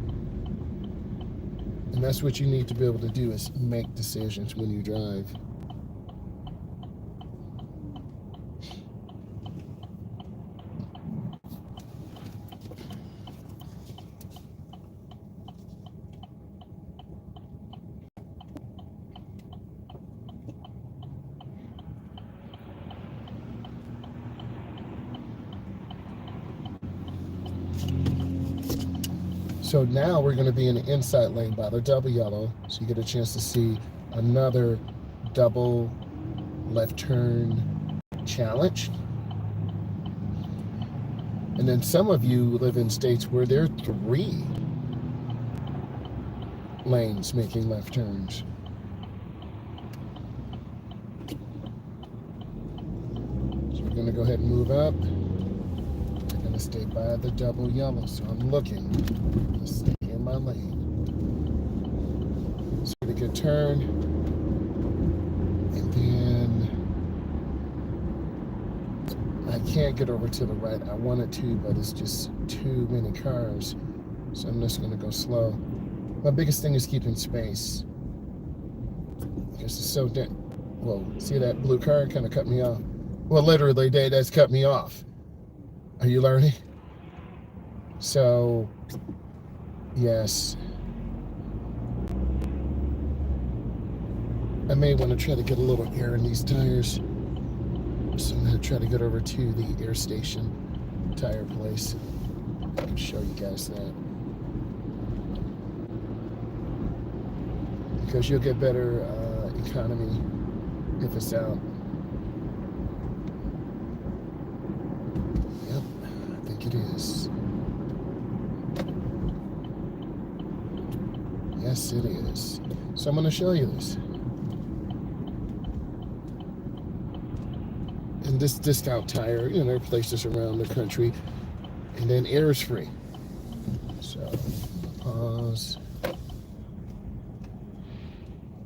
And that's what you need to be able to do, is make decisions when you drive. So now we're going to be in the inside lane by the double yellow. So you get a chance to see another double left turn challenge. And then some of you live in states where there are 3 lanes making left turns. So we're going to go ahead and move up. We're going to stay by the double yellow. So I'm looking to stay in my lane. So a good turn. And then I can't get over to the right. I wanted to, but it's just too many cars. So I'm just going to go slow. My biggest thing is keeping space. Because it's so Whoa, see that blue car kind of cut me off? Well, literally, that's cut me off. Are you learning? So, yes. I may want to try to get a little air in these tires. So I'm going to try to get over to the air station tire place. I can show you guys that. Because you'll get better economy if it's out. Yep, I think it is. Yes, it is. So I'm going to show you this. And this discount tire, there are places around the country. And then air is free. So, pause.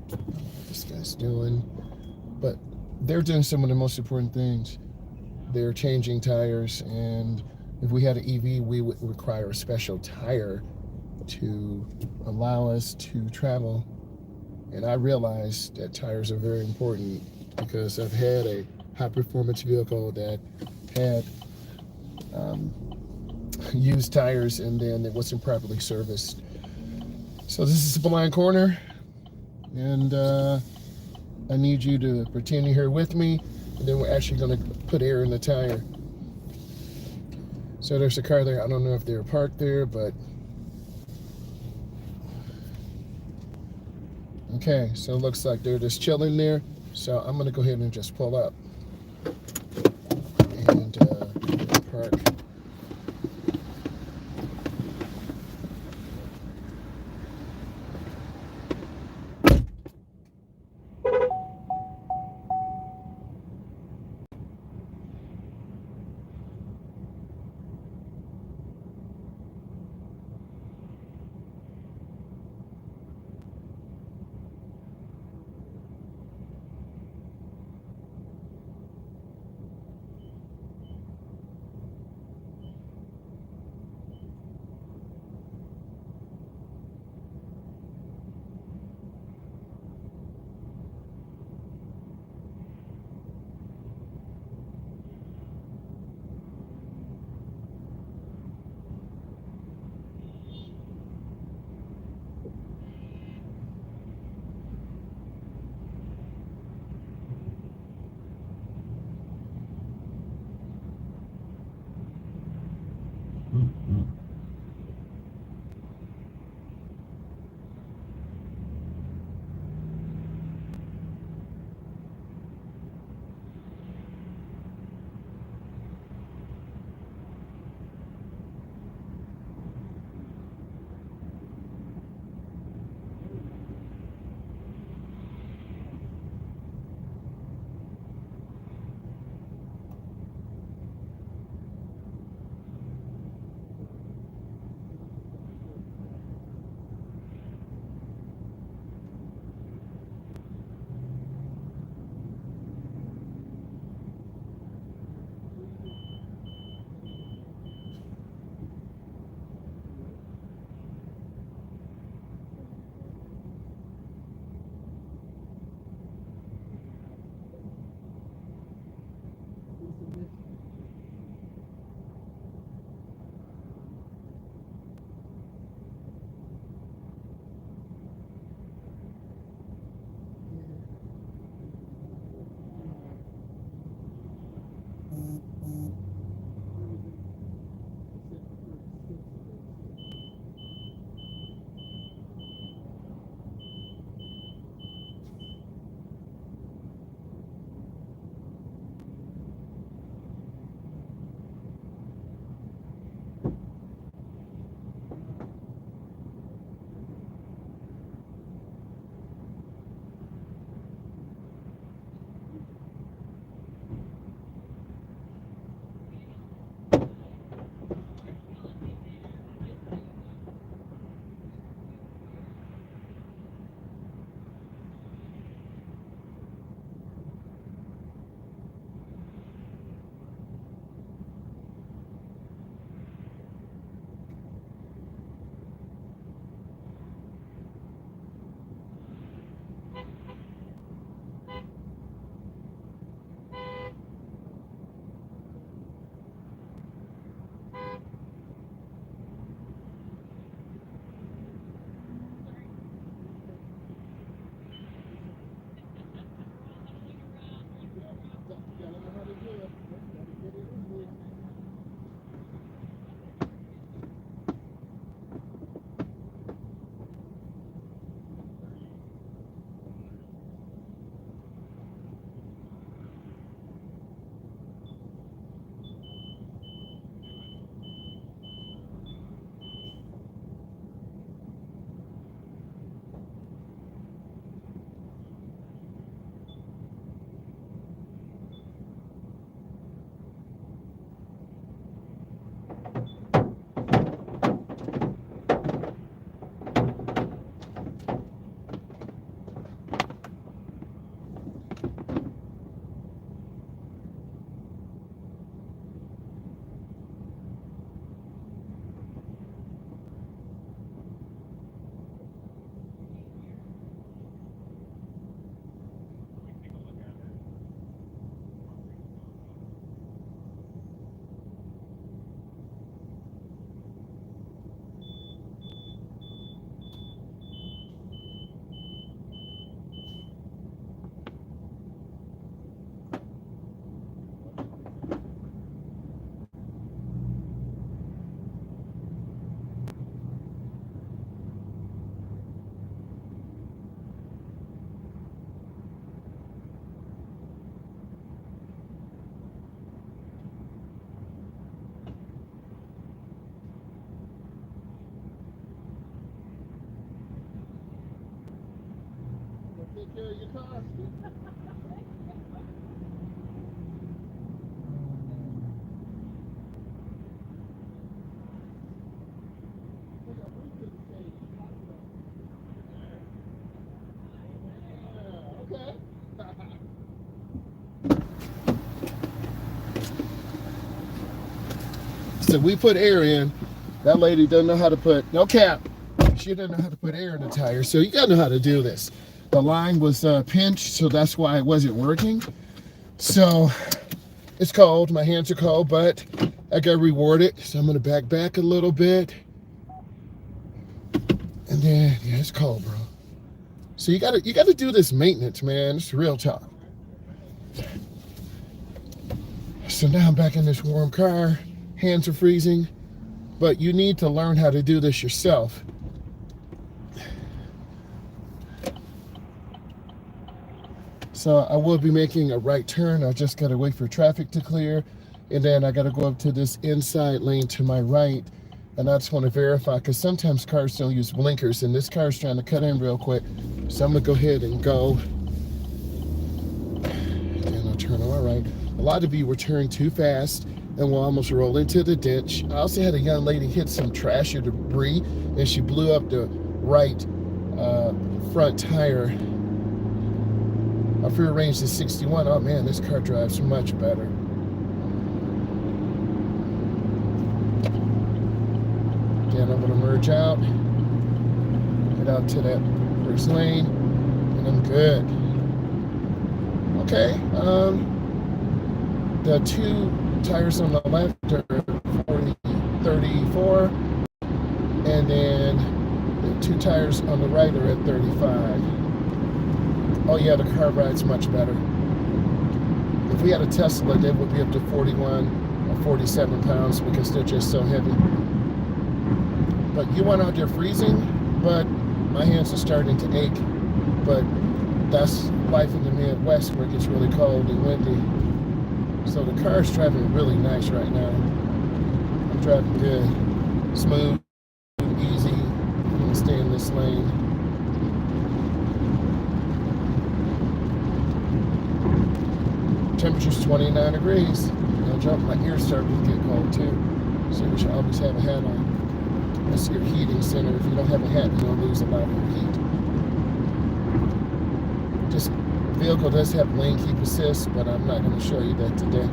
What this guy's doing. But they're doing some of the most important things. They're changing tires, and if we had an EV, we would require a special tire to allow us to travel. And I realized that tires are very important because I've had a high-performance vehicle that had used tires, and then it wasn't properly serviced. So this is the blind corner, and I need you to pretend you're here with me, and then we're actually going to put air in the tire. So there's a car there. I don't know if they're parked there, but okay, so it looks like they're just chilling there. So I'm going to go ahead and just pull up and park. Take care of your car. Okay. So we put air in. That lady doesn't know how to put, no cap, she didn't know how to put air in the tire. So you gotta know how to do this. The line was pinched, so that's why it wasn't working. So it's cold, my hands are cold, but I got rewarded. So I'm gonna back a little bit. And then, yeah, it's cold, bro. So you gotta do this maintenance, man. It's real tough. So now I'm back in this warm car. Hands are freezing. But you need to learn how to do this yourself. So I will be making a right turn. I just got to wait for traffic to clear. And then I got to go up to this inside lane to my right. And I just want to verify, because sometimes cars don't use blinkers. And this car is trying to cut in real quick. So I'm going to go ahead and go. And I'll turn on my right. A lot of you were turning too fast and will almost roll into the ditch. I also had a young lady hit some trash or debris, and she blew up the right front tire. Our fuel range is 61. Oh man, this car drives much better. Then I'm gonna merge out, head out to that first lane, and I'm good. Okay, the two tires on the left are 34, and then the two tires on the right are at 35. Oh yeah, the car rides much better. If we had a Tesla, they would be up to 41 or 47 pounds because they're just so heavy. But you went out there freezing, but my hands are starting to ache. But that's life in the Midwest where it gets really cold and windy. So the car's driving really nice right now. I'm driving good, smooth, easy. I'm gonna stay in this lane. Temperature's 29 degrees. No joke, my ears starting to get cold too. So you should always have a hat on. That's your heating center. If you don't have a hat, you'll lose a lot of your heat. This vehicle does have lane keep assist, but I'm not going to show you that today.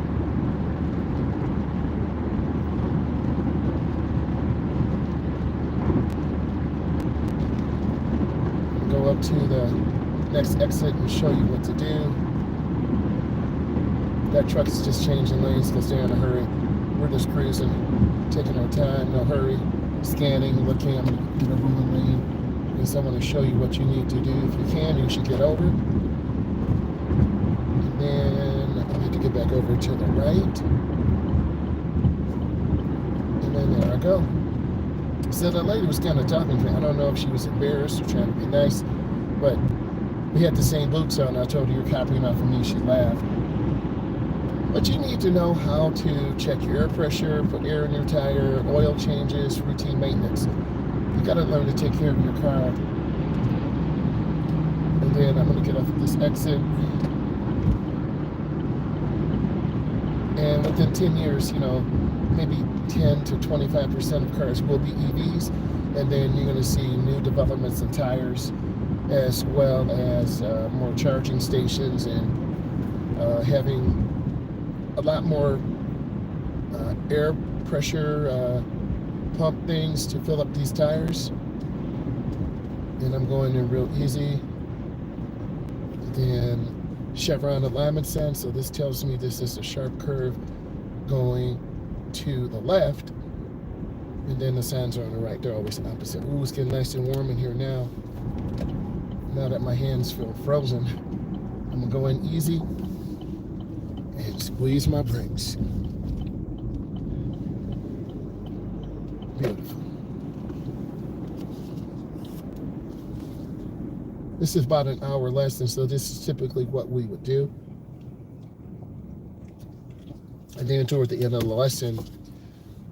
Go up to the next exit and show you what to do. That truck is just changing lanes because they're in a hurry. We're just cruising, taking our time, no hurry, scanning, looking. I'm going to get over the lane because I want to show you what you need to do. If you can, you should get over. And then I need to get back over to the right. And then there I go. So the lady was kind of talking to me. I don't know if she was embarrassed or trying to be nice, but we had the same boots on. I told her, you're copying off of me. She laughed. But you need to know how to check your air pressure, put air in your tire, oil changes, routine maintenance. You got to learn to take care of your car. And then I'm going to get off at this exit. And within 10 years, maybe 10 to 25% of cars will be EVs. And then you're going to see new developments in tires, as well as more charging stations and having a lot more air pressure pump things to fill up these tires. And I'm going in real easy. Then chevron alignment sign, so this tells me this is a sharp curve going to the left. And then the signs are on the right, they're always opposite. Ooh, it's getting nice and warm in here now. Now that my hands feel frozen, I'm gonna go in easy and squeeze my brakes. Beautiful. This is about an hour lesson, so this is typically what we would do. And then toward the end of the lesson,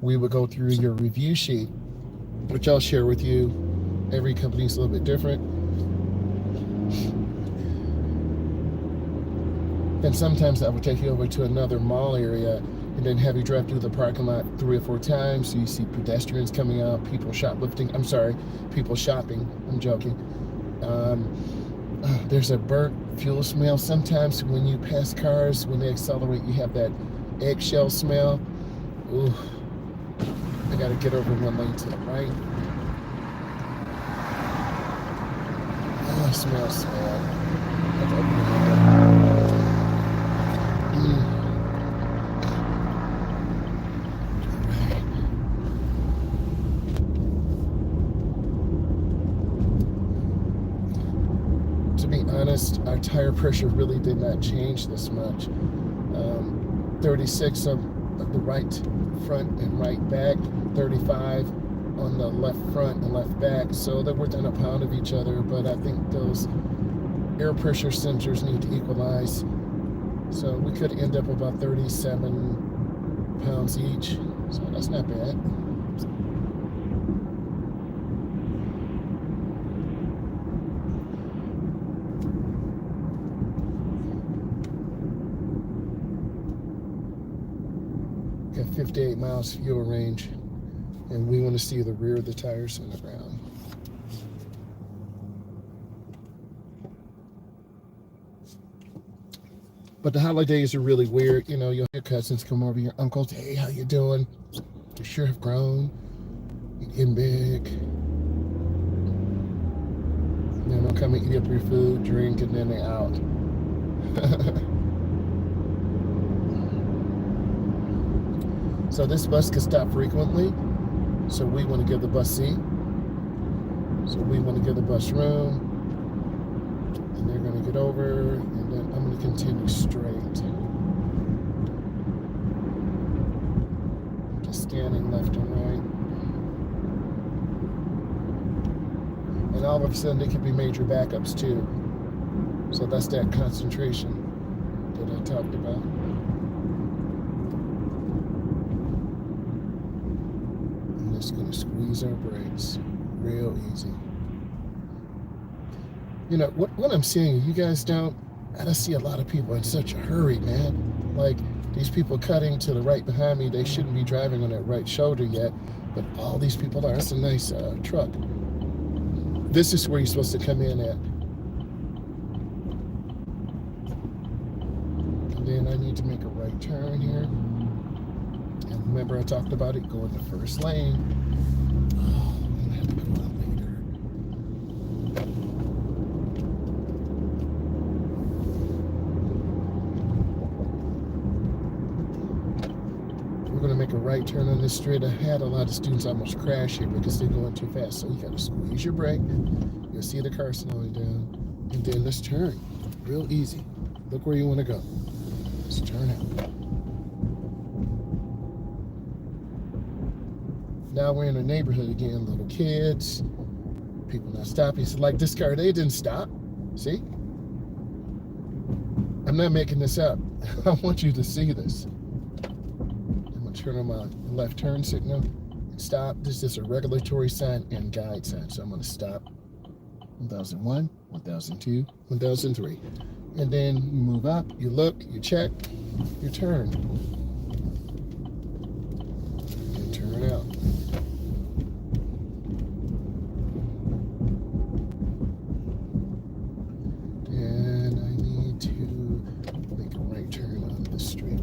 we would go through your review sheet, which I'll share with you. Every company's a little bit different. And sometimes I would take you over to another mall area and then have you drive through the parking lot 3 or 4 times. So you see pedestrians coming out, people shoplifting. I'm sorry, people shopping. I'm joking. There's a burnt fuel smell. Sometimes when you pass cars, when they accelerate, you have that eggshell smell. Ooh, I gotta get over one lane to the right. Oh, it smells bad. I have to open the window. To be honest, our tire pressure really did not change this much. 36 of the right front and right back, 35 on the left front and left back. So they're within a pound of each other, but I think those air pressure sensors need to equalize. So we could end up about 37 pounds each. So that's not bad. Got 58 miles fuel range, and we want to see the rear of the tires on the ground. But the holidays are really weird. You know, your cousins come over, your uncles, hey, how you doing? You sure have grown. You're getting big. And then they'll come and eat up your food, drink, and then they're out. So this bus can stop frequently. So we want to give the bus seat. So we want to give the bus room. And they're going to get over, and then I'm going to continue straight. Just scanning left and right. And all of a sudden, there could be major backups too. So that's that concentration that I talked about. I'm just going to squeeze our brakes real easy. You know, what I'm seeing, you guys don't, I don't see a lot of people in such a hurry, man. Like, these people cutting to the right behind me, they shouldn't be driving on that right shoulder yet, but all these people are. That's a nice truck. This is where you're supposed to come in at. And then I need to make a right turn here. And remember I talked about it, go in the first lane. Oh, I'm gonna have to go out later. We're going to make a right turn on this street. I had a lot of students almost crash here because they're going too fast. So you got to squeeze your brake. You'll see the car slowing down. And then let's turn. Real easy. Look where you want to go. Let's turn out. Now we're in a neighborhood again. Little kids. People not stopping. So like this car, they didn't stop. See? I'm not making this up. I want you to see this. Turn on my left turn signal, stop. This is a regulatory sign and guide sign. So I'm going to stop. 1001, 1002, 1003. And then you move up, you look, you check, you turn. And turn out. And I need to make a right turn on this street.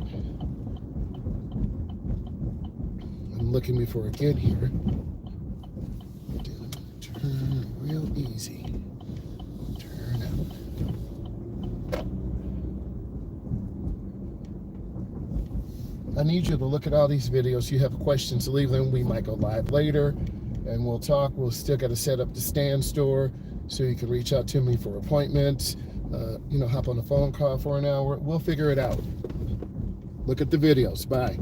Looking before I get here. Turn real easy. Turn out. I need you to look at all these videos. You have questions, leave them. We might go live later and we'll talk. We'll still got to set up the stand store so you can reach out to me for appointments. You know, hop on a phone call for an hour. We'll figure it out. Look at the videos. Bye.